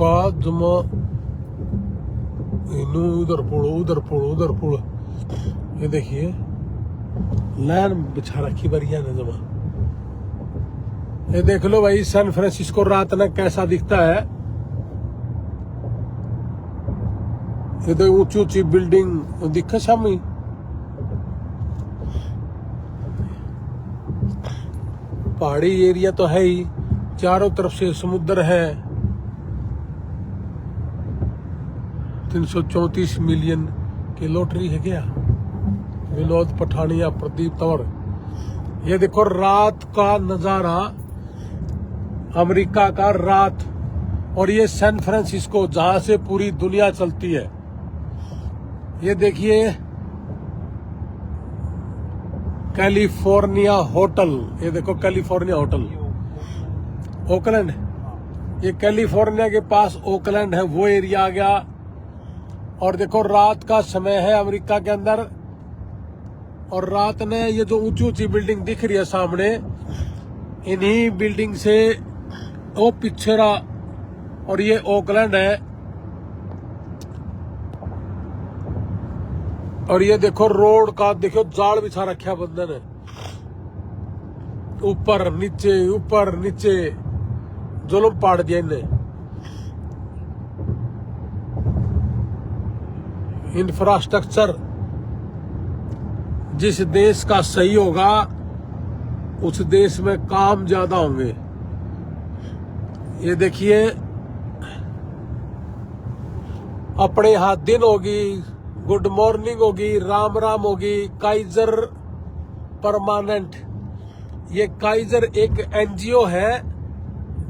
का जमा उधर पुल। ये देखिए लाइन बिछा रखी बढ़िया ने जमा। ये देख लो भाई सैन फ्रांसिस्को रात में कैसा दिखता है। ये तो ऊंची ऊंची बिल्डिंग दिखे शामी। पहाड़ी एरिया तो है ही, चारों तरफ से समुद्र है। 334 मिलियन की लॉटरी है क्या? विनोद पठानिया, प्रदीप तंवर। ये देखो रात का नजारा, अमेरिका का रात। और ये सैन फ्रांसिस्को जहां से पूरी दुनिया चलती है। ये देखिए कैलिफोर्निया होटल। ये देखो कैलिफोर्निया होटल, ओकलैंड। ये कैलिफोर्निया के पास ओकलैंड है, वो एरिया आ गया। और देखो रात का समय है अमेरिका के अंदर। और रात में ये जो ऊंची ऊंची बिल्डिंग दिख रही है सामने, इन्हीं बिल्डिंग से वो पीछे रहा। और ये ओकलैंड है। और ये देखो रोड का देखो जाल बिछा रखा बंदे ने, ऊपर नीचे जुल्म पाड़ दिया इन्हें। इंफ्रास्ट्रक्चर जिस देश का सही होगा उस देश में काम ज्यादा होंगे। ये देखिए अपने यहां दिन होगी, गुड मॉर्निंग होगी, राम राम होगी, काइजर परमानेंट। ये काइजर एक एनजीओ है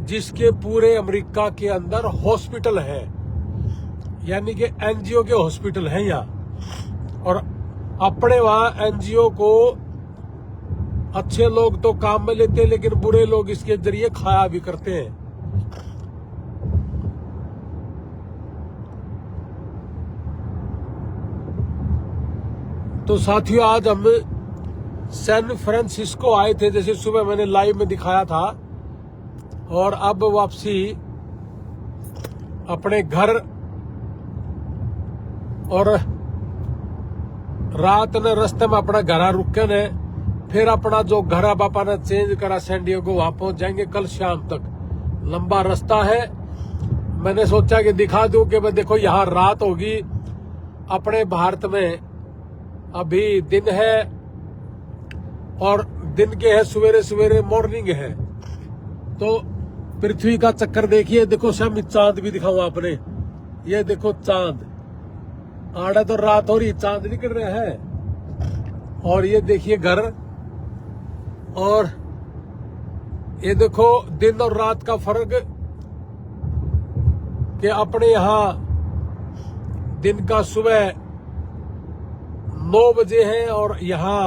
जिसके पूरे अमेरिका के अंदर हॉस्पिटल है, यानी कि एनजीओ के हॉस्पिटल हैं यहाँ। और अपने वहां एनजीओ को अच्छे लोग तो काम में लेते हैं, लेकिन बुरे लोग इसके जरिए खाया भी करते हैं। तो साथियों आज हम सैन फ्रांसिस्को आए थे, जैसे सुबह मैंने लाइव में दिखाया था। और अब वापसी अपने घर। और रात ने रास्ते में अपना घर रुके ने, फिर अपना जो घर बापा ने चेंज करा सैन डिएगो, वहां पहुंच जाएंगे कल शाम तक। लंबा रास्ता है। मैंने सोचा कि दिखा दूं कि मैं देखो यहाँ रात होगी, अपने भारत में अभी दिन है। और दिन के है सवेरे सवेरे मॉर्निंग है। तो पृथ्वी का चक्कर देखिए। देखो शामी चांद भी दिखाऊं आपने। ये देखो चांद, आड़ा तो रात हो रही, चांद निकल रहा है। और ये देखिए घर। और ये देखो दिन और रात का फर्क, कि अपने यहां दिन का सुबह 9 बजे है और यहां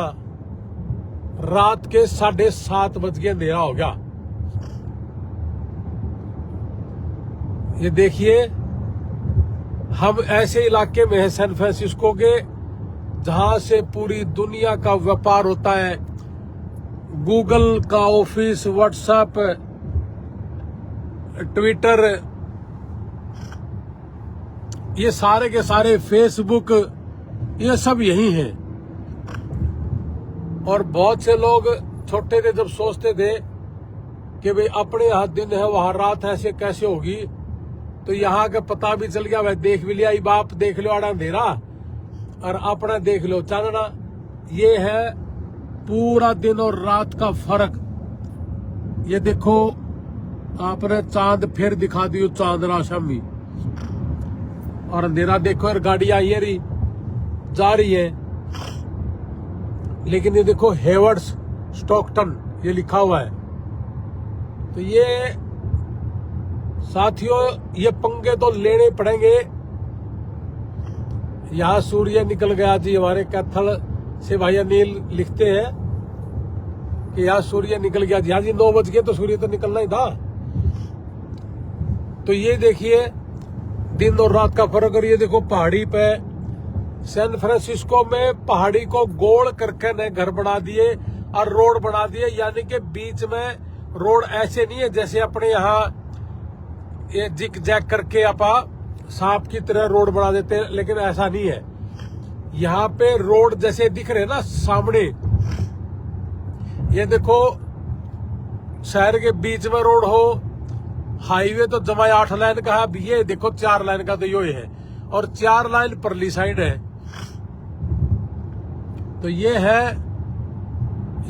रात के 7:30 बज के अंधेरा हो गया। ये देखिए हम ऐसे इलाके में हैं सैन फ्रांसिस्को के जहां से पूरी दुनिया का व्यापार होता है। गूगल का ऑफिस, व्हाट्सएप, ट्विटर, ये सारे के सारे, फेसबुक, ये सब यही हैं। और बहुत से लोग छोटे थे जब सोचते थे कि भाई अपने यहाँ दिन है वहां रात ऐसे कैसे होगी, तो यहाँ का पता भी चल गया। भाई देख भी लिया, बाप देख लो आड़ा अंधेरा और अपना देख लो चांदना। ये है पूरा दिन और रात का फर्क। ये देखो आपने चांद फिर दिखा दियो, चांदना शामी। और अंधेरा देखो यार, गाड़ियां ये रही जा रही है। लेकिन ये देखो हेवर्ड्स स्टॉकटन ये लिखा हुआ है। तो ये साथियों ये पंगे तो लेने पड़ेंगे। यहां सूर्य निकल गया जी। हमारे कैथल से भाई अनिल लिखते हैं कि यहाँ सूर्य निकल गया जी। हाँ जी 9 बज गए तो सूर्य तो निकलना ही था। तो ये देखिए दिन और रात का फर्क। और ये देखो पहाड़ी पे सैन फ्रांसिस्को में पहाड़ी को गोल करके ने घर बना दिए और रोड बना दिए, यानी कि बीच में रोड ऐसे नहीं है जैसे अपने यहाँ ये जिक जैक करके आपा सांप की तरह रोड बना देते हैं, लेकिन ऐसा नहीं है। यहाँ पे रोड जैसे दिख रहे ना सामने, ये देखो शहर के बीच में रोड हो, हाईवे तो जमा 8 लाइन का है, अब ये देखो 4 लाइन का तो यो है, और 4 लाइन परली साइड है। तो ये है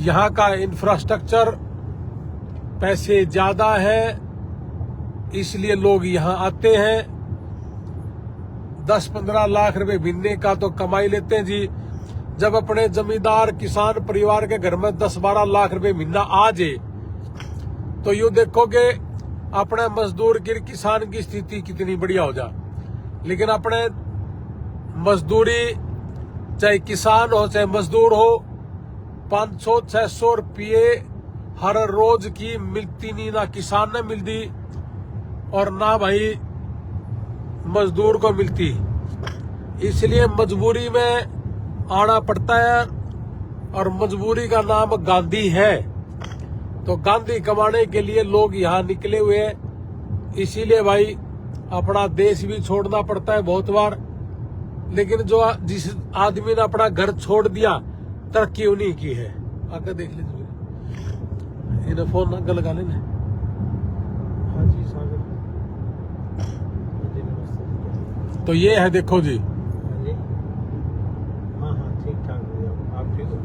यहाँ का इंफ्रास्ट्रक्चर। पैसे ज्यादा है इसलिए लोग यहाँ आते हैं। 10-15 लाख रुपए महीने का तो कमाई लेते हैं जी। जब अपने जमींदार किसान परिवार के घर में 10-12 लाख रुपए महीना आ जाए तो यूं देखोगे अपने मजदूर की किसान की स्थिति कितनी बढ़िया हो जा। लेकिन अपने मजदूरी चाहे किसान हो चाहे मजदूर हो 500-600 रुपये हर रोज की मिलती नहीं, ना किसान ने मिलती और ना भाई मजदूर को मिलती। इसलिए मजबूरी में आना पड़ता है, और मजबूरी का नाम गांधी है। तो गांधी कमाने के लिए लोग यहाँ निकले हुए हैं। इसीलिए भाई अपना देश भी छोड़ना पड़ता है बहुत बार। लेकिन जो जिस आदमी ने अपना घर छोड़ दिया तरक्की उन्हीं की है। आगे देख लीजिए, इन्हें फोन ना लगा लेना। हाँ जी सागर जी, नमस्ते। तो ये है देखो जी, हाँ जी, हाँ हाँ ठीक ठाक भैया, आप ठीक हो?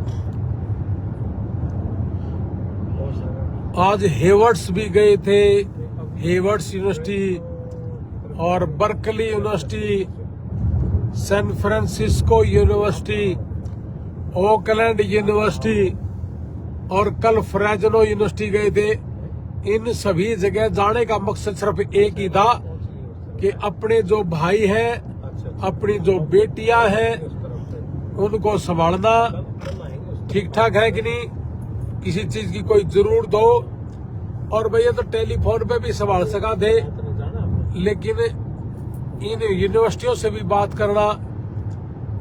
और सागर आज हेवर्ड्स भी गए थे, हेवर्ड्स यूनिवर्सिटी और Berkeley university, San Francisco university, Oakland university और कल फ्रेजनो यूनिवर्सिटी गए थे। इन सभी जगह जाने का मकसद सिर्फ एक ही था कि अपने जो भाई हैं, अपनी जो बेटियां हैं, उनको संभालना ठीक ठाक है कि नहीं, किसी चीज की कोई जरूरत हो। और भैया तो टेलीफोन पे भी संभाल सका थे, लेकिन इन यूनिवर्सिटियों से भी बात करना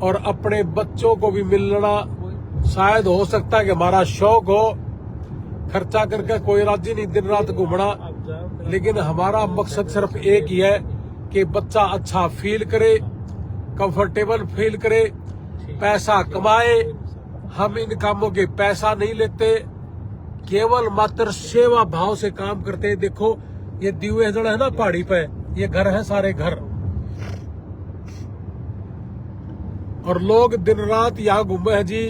और अपने बच्चों को भी मिलना, शायद हो सकता है कि हमारा शौक हो, खर्चा करके कोई राजी नहीं दिन रात घूमना, लेकिन हमारा मकसद सिर्फ एक ही है कि बच्चा अच्छा फील करे, कंफर्टेबल फील करे, पैसा कमाए। हम इन कामों के पैसा नहीं लेते, केवल मात्र सेवा भाव से काम करते हैं। देखो ये दिवे जड़ा है ना पहाड़ी पे, ये घर है सारे घर, और लोग दिन रात यहाँ घूमे हैं जी।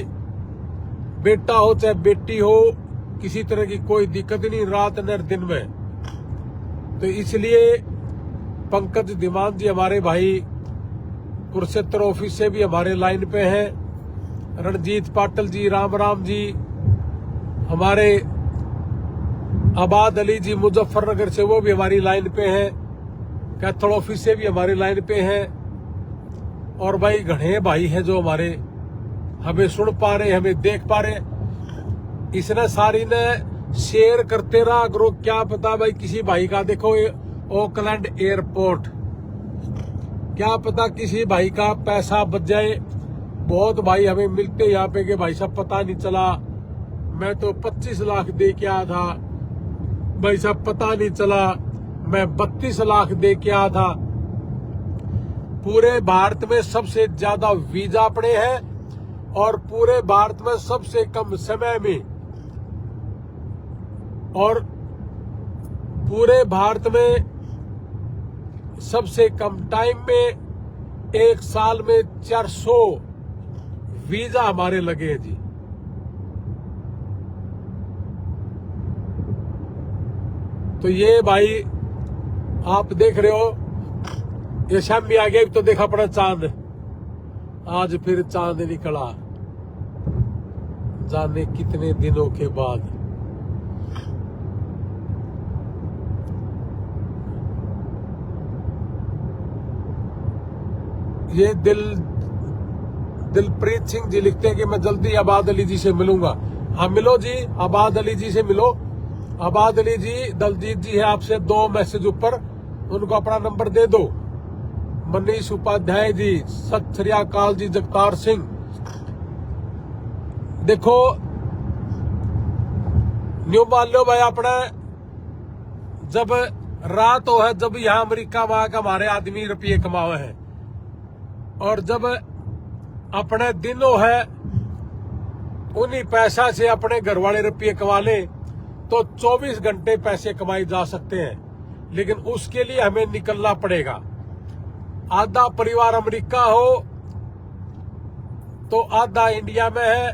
बेटा हो चाहे बेटी हो, किसी तरह की कोई दिक्कत नहीं रात न दिन में। तो इसलिए पंकज धीमान जी हमारे भाई कुरुक्षेत्र ऑफिस से भी हमारे लाइन पे हैं, रणजीत पाटिल जी, राम जी, हमारे आबाद अली जी मुजफ्फरनगर से वो भी हमारी लाइन पे हैं, कैथल ऑफिस से भी हमारी लाइन पे हैं। और भाई घने भाई हैं जो हमारे हमें सुन पा रहे, हमें देख पा रहे। इसने सारी ने शेयर करते रहा करो, क्या पता भाई किसी भाई का देखो ओकलैंड एयरपोर्ट, क्या पता किसी भाई का पैसा बच जाए। बहुत भाई हमें मिलते यहाँ पे कि भाई साहब पता नहीं चला, मैं तो 25 लाख दे के आया था, भाई साहब पता नहीं चला मैं 32 लाख दे के आया था। पूरे भारत में सबसे ज्यादा वीजा अपने हैं और पूरे भारत में सबसे कम समय में, और पूरे भारत में सबसे कम टाइम में 1 साल में 400 वीजा हमारे लगे हैं जी। तो ये भाई आप देख रहे हो, ये शाम भी आ गया तो देखा अपना चांद, आज फिर चांद निकला जाने कितने दिनों के बाद। ये दिलप्रीत सिंह जी लिखते हैं कि मैं जल्दी आबाद अली जी से मिलूंगा। हाँ मिलो जी, आबाद अली जी से मिलो। आबाद अली जी, दलजीत जी है आपसे 2 मैसेज ऊपर, उनको अपना नंबर दे दो। मनीष उपाध्याय जी, सत श्री अकाल जी, जगतार सिंह। देखो न्यू मान लो भाई, अपना जब रात हो है जब यहाँ अमेरिका में आकर हमारे आदमी रुपये कमावे हैं, और जब अपने दिन हो है उन्हीं पैसा से अपने घर वाले रुपये कमा ले तो 24 घंटे पैसे कमाए जा सकते हैं। लेकिन उसके लिए हमें निकलना पड़ेगा। आधा परिवार अमेरिका हो तो आधा इंडिया में है।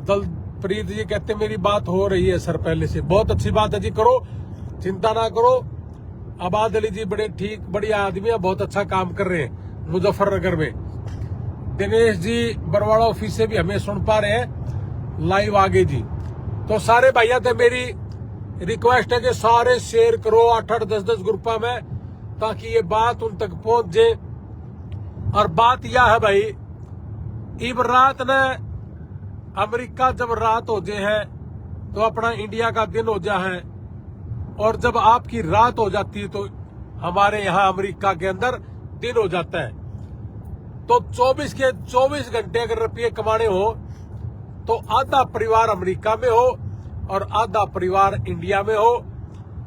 दलप्रीत जी कहते मेरी बात हो रही है सर पहले से। बहुत अच्छी बात है जी, करो, चिंता ना करो। आबाद अली जी बड़े ठीक बढ़िया आदमी है, बहुत अच्छा काम कर रहे हैं मुजफ्फरनगर में। दिनेश जी बरवाड़ा ऑफिस से भी हमें सुन पा रहे हैं लाइव आगे जी। तो सारे भैया थे, मेरी रिक्वेस्ट है कि सारे शेयर करो 8-8 10-10 ग्रुपा में, ताकि ये बात उन तक पहुंच जाए। और बात यह है भाई, इब रात ने अमेरिका जब रात हो जाए है तो अपना इंडिया का दिन हो जा है, और जब आपकी रात हो जाती है तो हमारे यहाँ अमेरिका के अंदर दिन हो जाता है। तो 24 के 24 घंटे अगर रुपये कमाने हो तो आधा परिवार अमेरिका में हो और आधा परिवार इंडिया में हो।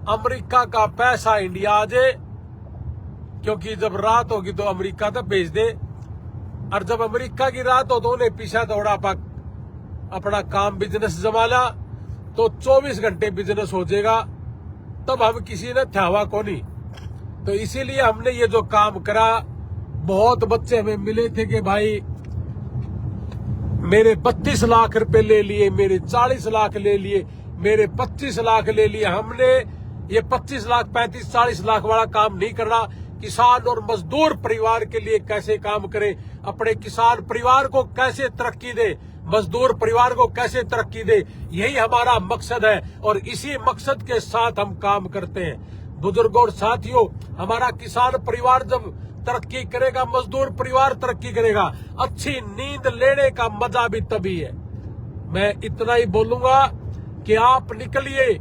अमेरिका का पैसा इंडिया आ जाए, क्योंकि जब रात होगी तो अमेरिका तक भेज दे, और जब अमेरिका की रात हो तो उन्हें पीछा दौड़ा पा अपना काम बिजनेस जमाला, तो 24 घंटे बिजनेस हो जाएगा। तब हम किसी ने थावा को नहीं। तो इसीलिए हमने ये जो काम करा, बहुत बच्चे हमें मिले थे कि भाई मेरे 32 लाख रुपए ले लिए, मेरे 40 लाख ले लिए, मेरे 25 लाख ले लिए। हमने ये 25 लाख 35-40 लाख वाला काम नहीं करना। किसान और मजदूर परिवार के लिए कैसे काम करें, अपने किसान परिवार को कैसे तरक्की दे, मजदूर परिवार को कैसे तरक्की दे, यही हमारा मकसद है। और इसी मकसद के साथ हम काम करते हैं। बुजुर्गों और साथियों, हमारा किसान परिवार जब तरक्की करेगा, मजदूर परिवार तरक्की करेगा। अच्छी नींद लेने का मजा भी तभी है। मैं इतना ही बोलूंगा कि आप निकलिए।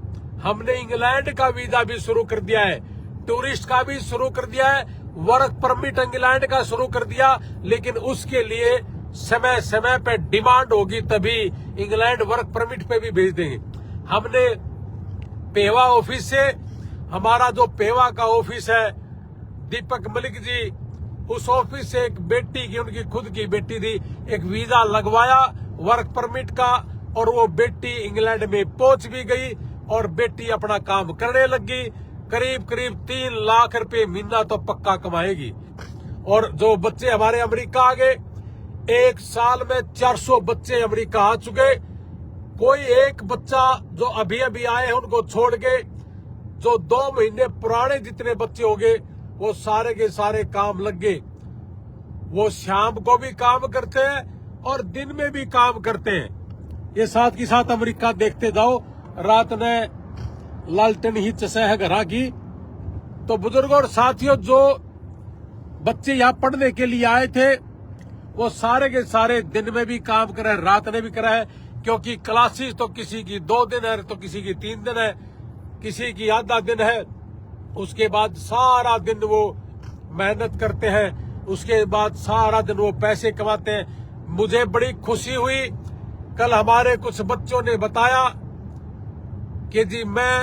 हमने इंग्लैंड का वीजा भी शुरू कर दिया है, टूरिस्ट का भी शुरू कर दिया है, वर्क परमिट इंग्लैंड का शुरू कर दिया। लेकिन उसके लिए समय समय पे डिमांड होगी, तभी इंग्लैंड वर्क परमिट पे भी भेज देंगे। हमने पेवा ऑफिस से, हमारा जो पेवा का ऑफिस है दीपक मलिक जी, उस ऑफिस से एक बेटी की, उनकी खुद की बेटी थी, एक वीजा लगवाया वर्क परमिट का, और वो बेटी इंग्लैंड में पहुंच भी गई और बेटी अपना काम करने लगी। करीब करीब 3 लाख रुपए महीना तो पक्का कमाएगी। और जो बच्चे हमारे अमेरिका आ गए, 1 साल में 400 बच्चे अमेरिका आ चुके। कोई एक बच्चा जो अभी अभी आए हैं उनको छोड़ के, जो 2 महीने पुराने जितने बच्चे हो गए, वो सारे के सारे काम लग गए। वो शाम को भी काम करते हैं और दिन में भी काम करते हैं। ये साथ की साथ अमेरिका देखते जाओ। रात ने लालटेन ही चसे है घरा की। तो बुजुर्गों और साथियों, जो बच्चे यहाँ पढ़ने के लिए आए थे वो सारे के सारे दिन में भी काम करे, रात ने भी करा है। क्योंकि क्लासेस तो किसी की 2 दिन है, तो किसी की 3 दिन है, किसी की आधा दिन है। उसके बाद सारा दिन वो मेहनत करते हैं, उसके बाद सारा दिन वो पैसे कमाते हैं। मुझे बड़ी खुशी हुई, कल हमारे कुछ बच्चों ने बताया कि जी मैं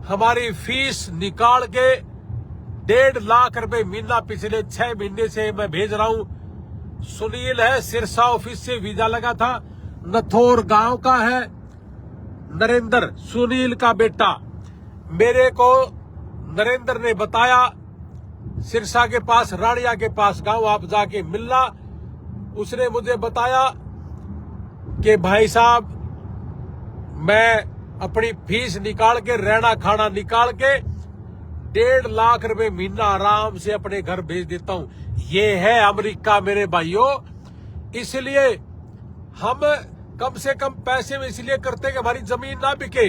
हमारी फीस निकाल के 1.5 लाख रुपए महीना पिछले 6 महीने से मैं भेज रहा हूं। सुनील है, सिरसा ऑफिस से वीजा लगा था, नथोर गांव का है नरेंद्र, सुनील का बेटा। मेरे को नरेंद्र ने बताया, सिरसा के पास राड़िया के पास गांव, आप जाके मिलना। उसने मुझे बताया कि भाई साहब, मैं अपनी फीस निकाल के, रहना खाना निकाल के 1.5 लाख रुपए महीना आराम से अपने घर भेज देता हूं। ये है अमेरिका मेरे भाइयों। इसलिए हम कम से कम पैसे में इसलिए करते हैं कि हमारी जमीन ना बिके,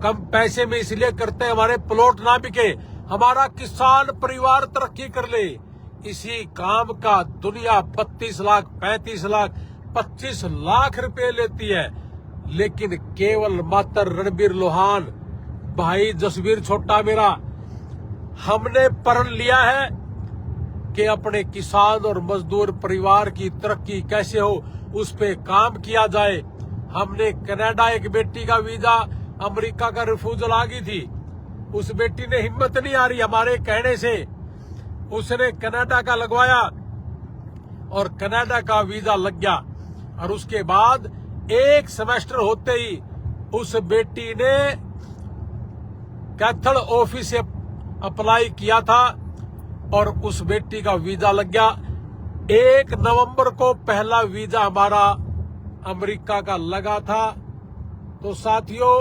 कम पैसे में इसलिए करते हैं हमारे प्लॉट ना बिके, हमारा किसान परिवार तरक्की कर ले। इसी काम का दुनिया 32 लाख 35 लाख 25 लाख रुपए लेती है। लेकिन केवल मात्र रणबीर लोहान, भाई जसवीर छोटा मेरा, हमने प्रण लिया है कि अपने किसान और मजदूर परिवार की तरक्की कैसे हो उस पे काम किया जाए। हमने कनाडा एक बेटी का वीजा अमेरिका का रिफ्यूजल आ गई थी। उस बेटी ने हिम्मत नहीं आ रही हमारे कहने से, उसने कनाडा का लगवाया और कनाडा का वीजा लग गया। और उसके बाद 1 सेमेस्टर होते ही उस बेटी ने कैथल ऑफिस से अप्लाई किया था और उस बेटी का वीजा लग गया। 1 नवंबर को पहला वीजा हमारा अमेरिका का लगा था। तो साथियों,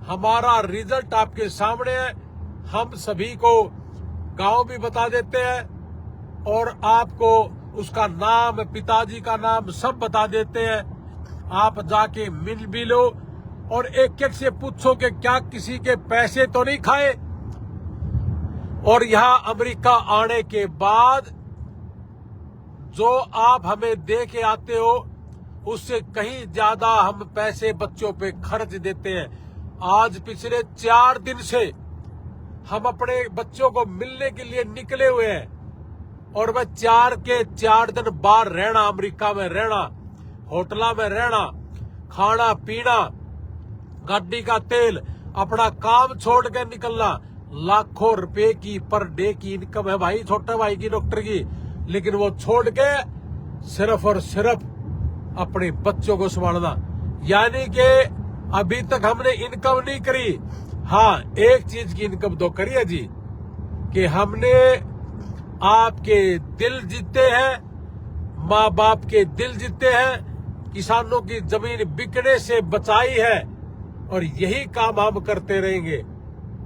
हमारा रिजल्ट आपके सामने है। हम सभी को गांव भी बता देते हैं और आपको उसका नाम, पिताजी का नाम सब बता देते हैं। आप जाके मिल भी लो और एक एक से पूछो कि क्या किसी के पैसे तो नहीं खाए। और यहाँ अमेरिका आने के बाद जो आप हमें दे के आते हो उससे कहीं ज्यादा हम पैसे बच्चों पे खर्च देते हैं। आज पिछले 4 दिन से हम अपने बच्चों को मिलने के लिए निकले हुए हैं और वह 4 के 4 दिन बाहर रहना, अमेरिका में रहना, होटलों में रहना, खाना पीना, गाड़ी का तेल, अपना काम छोड़ के निकलना। लाखों रुपए की पर डे की इनकम है भाई, छोटे भाई की, डॉक्टर की, लेकिन वो छोड़ के सिर्फ और सिर्फ अपने बच्चों को संभालना। यानी कि अभी तक हमने इनकम नहीं करी। हाँ, एक चीज की इनकम तो करी है जी, कि हमने आपके दिल जीते हैं, माँ बाप के दिल जीते हैं, किसानों की जमीन बिकने से बचाई है और यही काम हम करते रहेंगे।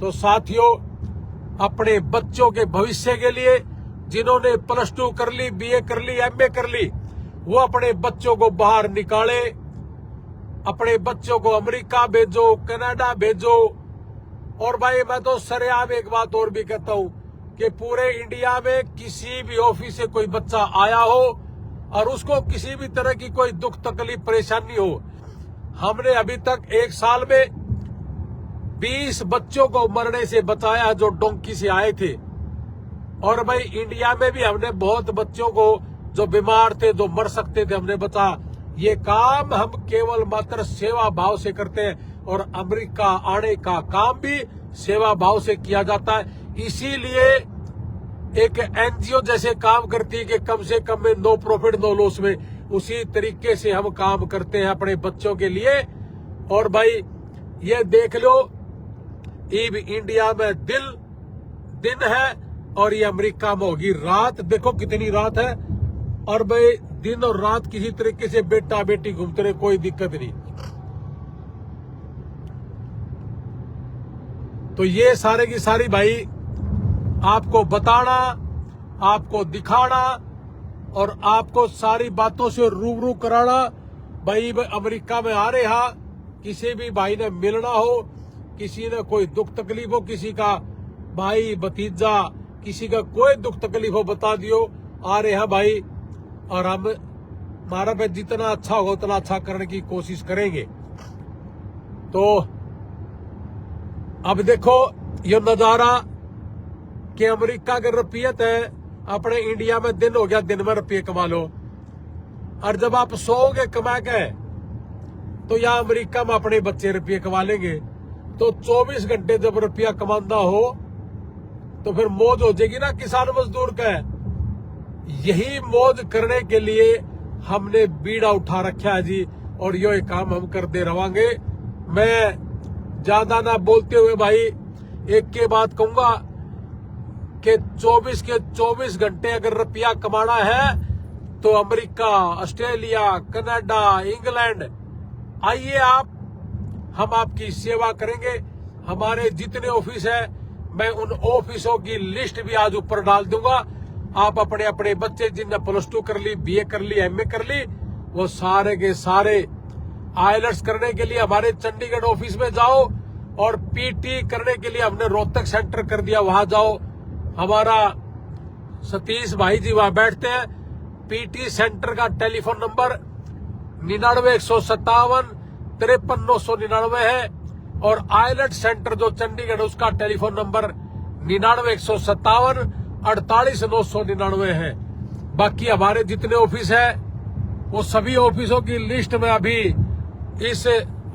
तो साथियों, अपने बच्चों के भविष्य के लिए जिन्होंने +2 कर ली, BA कर ली, MA कर ली, वो अपने बच्चों को बाहर निकाले, अपने बच्चों को अमेरिका भेजो, कनाडा भेजो। और भाई मैं तो सरेआम एक बात और भी कहता हूं कि पूरे इंडिया में किसी भी ऑफिस से कोई बच्चा आया हो और उसको किसी भी तरह की कोई दुख तकलीफ परेशानी हो, हमने अभी तक 1 साल में 20 बच्चों को मरने से बचाया जो डोंकी से आए थे। और भाई इंडिया में भी हमने बहुत बच्चों को जो बीमार थे, जो मर सकते थे, हमने बचा। ये काम हम केवल मात्र सेवा भाव से करते हैं और अमेरिका आने का काम भी सेवा भाव से किया जाता है। इसीलिए एक NGO जैसे काम करती है कि कम से कम में नो प्रॉफिट नो लॉस में, उसी तरीके से हम काम करते हैं अपने बच्चों के लिए। और भाई ये देख लो, अब इंडिया में दिन है और ये अमेरिका में होगी रात। देखो कितनी रात है। और भाई दिन और रात किसी तरीके से बेटा बेटी घूमते रहे, कोई दिक्कत नहीं। तो ये सारे की सारी भाई आपको बताना, आपको दिखाना और आपको सारी बातों से रूबरू कराना। भाई अमेरिका में आ रहे हा, किसी भी भाई ने मिलना हो, किसी ने कोई दुख तकलीफ हो, किसी का भाई भतीजा, किसी का कोई दुख तकलीफ हो, बता दियो आ रहे हैं भाई। और हम हमारा पे जितना अच्छा होगा उतना अच्छा करने की कोशिश करेंगे। तो अब देखो ये नजारा कि अमेरिका की रुपयत है, अपने इंडिया में दिन हो गया, दिन में रुपये कमा लो। और जब आप सोओगे कमा के तो यहाँ अमेरिका में अपने बच्चे रुपये कमा लेंगे। तो 24 घंटे जब रुपया कमाना हो तो फिर मौज हो जाएगी ना किसान मजदूर का। यही मौज करने के लिए हमने बीड़ा उठा रखा है जी, और ये काम हम करते रहेंगे। मैं ज्यादा ना बोलते हुए भाई एक के बात कहूंगा कि 24 के 24 घंटे अगर रुपया कमाना है तो अमेरिका, ऑस्ट्रेलिया, कनाडा, इंग्लैंड आइए आप, हम आपकी सेवा करेंगे। हमारे जितने ऑफिस है मैं उन ऑफिसों की लिस्ट भी आज ऊपर डाल दूंगा। आप अपने अपने बच्चे जिनने +2 कर ली, BA कर ली, MA कर ली, वो सारे के सारे आइलेट्स करने के लिए हमारे चंडीगढ़ ऑफिस में जाओ। और PT करने के लिए हमने रोहतक सेंटर कर दिया, वहां जाओ। हमारा सतीश भाई जी वहां बैठते हैं। PT सेंटर का टेलीफोन नंबर 99 157 53 999 है। और आइलेट सेंटर जो चंडीगढ़, उसका टेलीफोन नंबर 99 157 48 999 है। बाकी हमारे जितने ऑफिस है वो सभी ऑफिसों की लिस्ट में अभी इस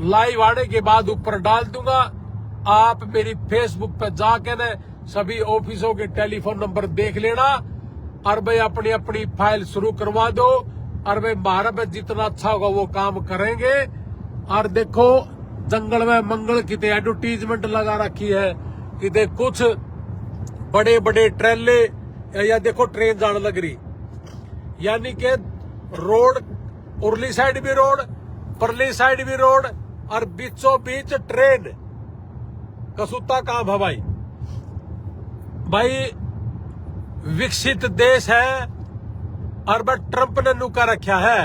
लाइव आने के बाद ऊपर डाल दूंगा। आप मेरी फेसबुक पे जाके न सभी ऑफिसों के टेलीफोन नंबर देख लेना और भाई अपनी अपनी फाइल शुरू करवा दो। और भाई हमारा पे जितना अच्छा होगा वो काम करेंगे। और देखो जंगल में मंगल की एडवर्टीजमेंट लगा रखी है कि देख कुछ बड़े बड़े ट्रेले या देखो ट्रेन जाने लग रही, यानी कि रोड उरली साइड भी रोड, परली साइड भी रोड और बीचों बीच ट्रेन। कसूता काम है भाई। भाई विकसित देश है और बस ट्रंप ने नुका रखा है।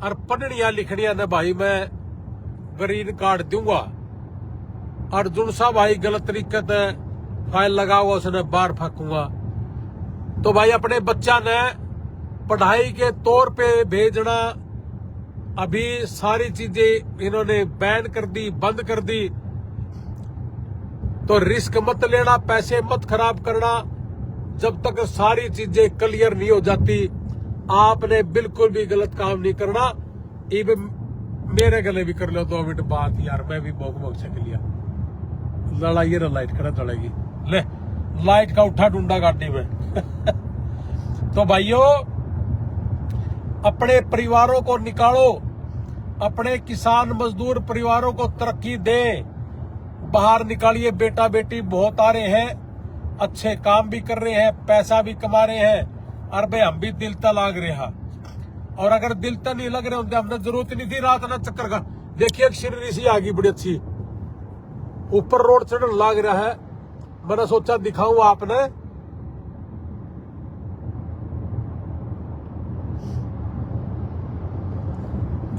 और पढ़निया लिखनिया ने भाई मैं ग्रीन कार्ड दूंगा और जुन सा भाई गलत तरीके से फाइल लगा हुआ उसने बाहर फेंकूंगा। तो भाई अपने बच्चा ने पढ़ाई के तौर पे भेजना, अभी सारी चीजें इन्होंने बैन कर दी, बंद कर दी। तो रिस्क मत लेना, पैसे मत खराब करना जब तक सारी चीजें क्लियर नहीं हो जाती। आपने बिल्कुल भी गलत काम नहीं करना। इवन मेरे गले भी कर लो 2 मिनट बाद यार, मैं भी भोग भोग छक लिया। लड़ाई ना लाइट खड़ा चलेगी, ले लाइट का उठा ढूंढा गाड़ी में। तो भाइयों अपने परिवारों को निकालो, अपने किसान मजदूर परिवारों को तरक्की दें, बाहर निकालिए। बेटा बेटी बहुत आ रहे हैं, अच्छे काम भी कर रहे हैं, पैसा भी कमा रहे हैं। और भाई हम भी दिल ता लाग रहे हैं। और अगर दिल ता नहीं लग रहे होते हमने जरूरत नहीं थी रात ना चक्कर का। देखिए एक श्री सी आ गई बड़ी अच्छी, ऊपर रोड चढ़ने लाग रहा है। मैंने सोचा दिखाऊं आपने।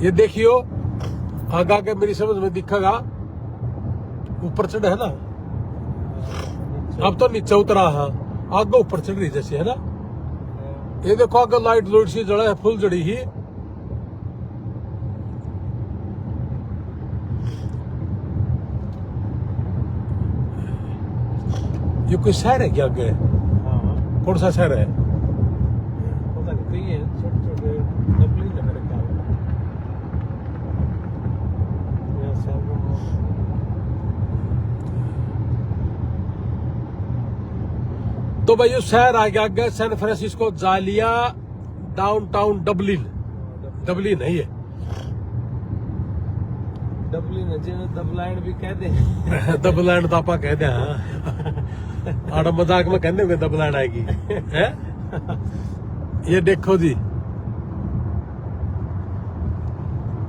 ये देखियो आगा के मेरी समझ में दिखेगा, ऊपर चढ़े है ना। अब तो नीचे उतरा है, आगे ऊपर चढ़ रही जैसे है ना। ये देखो आगे लाइट लूट सी जड़ा है, फुल जड़ी ही। ये कोई शहर है क्या आगे? कौन सा शहर है? पता नहीं, कई है छोटे-छोटे डबली है मेरे ख्याल में। या तो भाई ये शहर आ गया आगे, सैन फ्रांसिस्को जालिया डाउनटाउन डबलिन। डबलिन है ये। डबलिन है जिन्हें डबलैंड भी कह दे। दबलैंड तो आपा कह दे। आड़ा मजाक में कहने हुए दबलैंड आएगी है। ये देखो जी,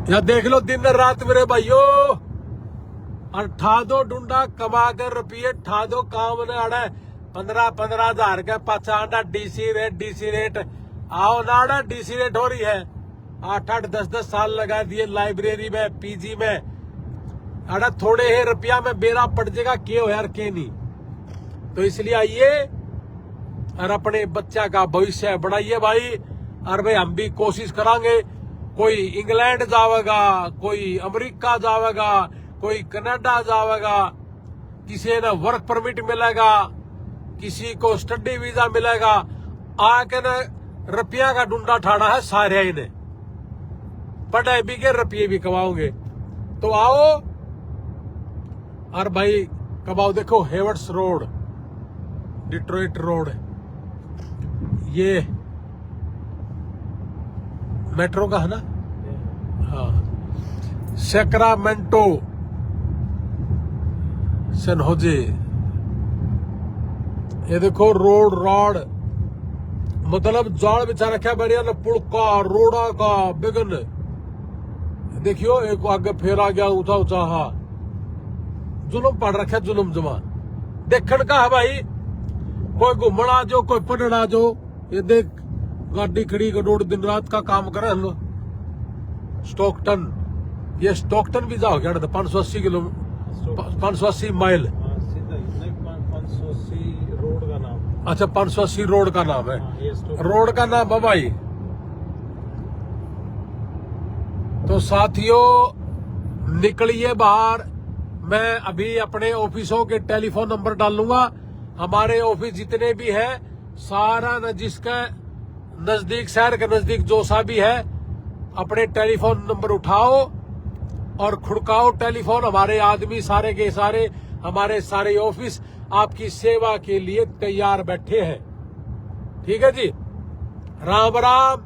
या देख लो दिन रात मेरे भाइयों। और ठा दो ढूंढा कमा कर रुपये, ठा दो काम ने आड़ा 15-15 हजार का पाचा आंडा डीसी रेट। आओ ना आड़ा डीसी रेट हो रही है। 8-8 10-10 साल लगा दिए लाइब्रेरी में, पीजी में। अड़ा थोड़े ही रुपया में बेरा पड़ जाएगा के हो यार के नहीं। तो इसलिए आइए और अपने बच्चा का भविष्य बढ़ाइए भाई। और भाई हम भी कोशिश करांगे, कोई इंग्लैंड जावेगा, कोई अमेरिका जावेगा, कोई कनाडा जावेगा, किसी ने वर्क परमिट मिलेगा, किसी को स्टडी वीजा मिलेगा। आके न रुपया का ढूंढा ठाड़ा है सारे ही ने, पढ़ाई भी के रुपये भी कमाओगे। तो आओ और भाई कमाओ। देखो हेवर्ट्स रोड, डिट्रॉइट रोड, ये मेट्रो का है ना। हाँ, सैक्रामेंटो, सैन होजे। ये देखो रोड मतलब जाल बिछा रखा बढ़िया ना, पुल का रोड़ा का बिगन। देखियो एक आगे फेर आ गया ऊंचा ऊंचा। हाँ जुलम पड़ रखा, जुलम जमा देखने का है भाई। कोई घूमना आ जाओ, कोई पढ़ना आ जाओ। ये देख गाड़ी खड़ी रोड दिन रात का काम करे हम लोग। स्टॉकटन, ये स्टॉकटन भी जाओ क्या 580 किलोमीटर, 580 माइल। सीधा नहीं, 580 रोड का नाम। अच्छा 580 रोड का नाम है। ये रोड का नाम है भाई। तो साथियों निकलिए बाहर। मैं अभी अपने ऑफिसों के टेलीफोन नंबर डालूंगा। हमारे ऑफिस जितने भी है सारा न, जिसका नजदीक शहर के नजदीक जो सा भी है, अपने टेलीफोन नंबर उठाओ और खुड़काओ टेलीफोन। हमारे आदमी सारे के सारे, हमारे सारे ऑफिस आपकी सेवा के लिए तैयार बैठे हैं। ठीक है जी। राम राम,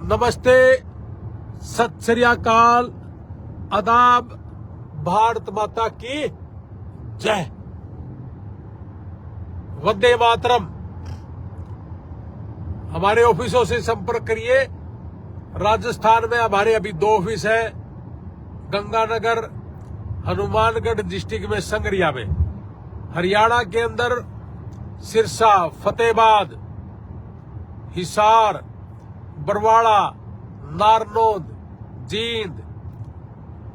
नमस्ते, सत श्री अकाल, आदाब, भारत माता की जय, वंदे मातरम। हमारे ऑफिसों से संपर्क करिए। राजस्थान में हमारे अभी 2 ऑफिस है, गंगानगर, हनुमानगढ़ डिस्ट्रिक्ट में संगरिया में। हरियाणा के अंदर सिरसा, फतेहाबाद, हिसार, बरवाड़ा, नारनौंद, जींद।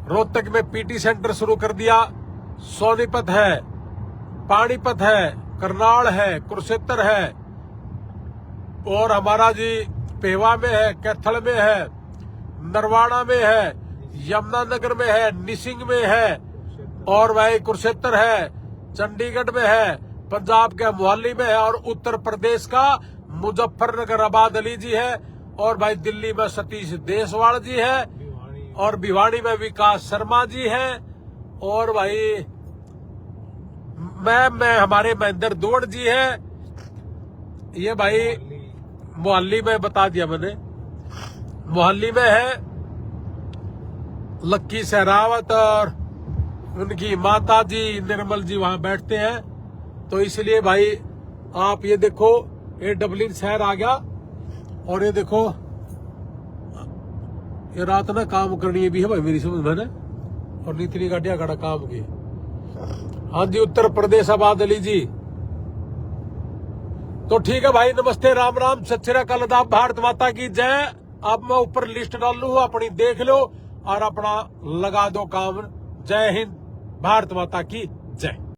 रोहतक में पीटी सेंटर शुरू कर दिया। सोनीपत है, पानीपत है, करनाल है, कुरुक्षेत्र है, और हमारा जी पेवा में है, कैथल में है, नरवाड़ा में है, यमुनानगर में है, निसिंग में है, और भाई कुरुक्षेत्र है, चंडीगढ़ में है, पंजाब के मोहाली में है, और उत्तर प्रदेश का मुजफ्फरनगर आबाद अली जी है, और भाई दिल्ली में सतीश देसवाल जी है, और भिवाड़ी में विकास शर्मा जी है, और भाई मैं हमारे महेंद्र दौड़ जी है। ये भाई मोहाली में बता दिया मैंने, मोहाली में है लक्की सहरावत, और उनकी माता जी निर्मल जी वहां बैठते हैं। तो इसलिए भाई आप ये देखो, ये डबलिन शहर आ गया, और ये देखो ये रात ना काम करनी भी है भाई मेरी समझ में ना, और नीतनी गाड़िया खड़ा काम की। हाँ जी, उत्तर प्रदेश आबाद अली जी। तो ठीक है भाई, नमस्ते, राम राम, सत श्री अकाल, आदाब, भारत माता की जय। अब मैं ऊपर लिस्ट डाल लू, अपनी देख लो और अपना लगा दो काम। जय हिंद, भारत माता की जय।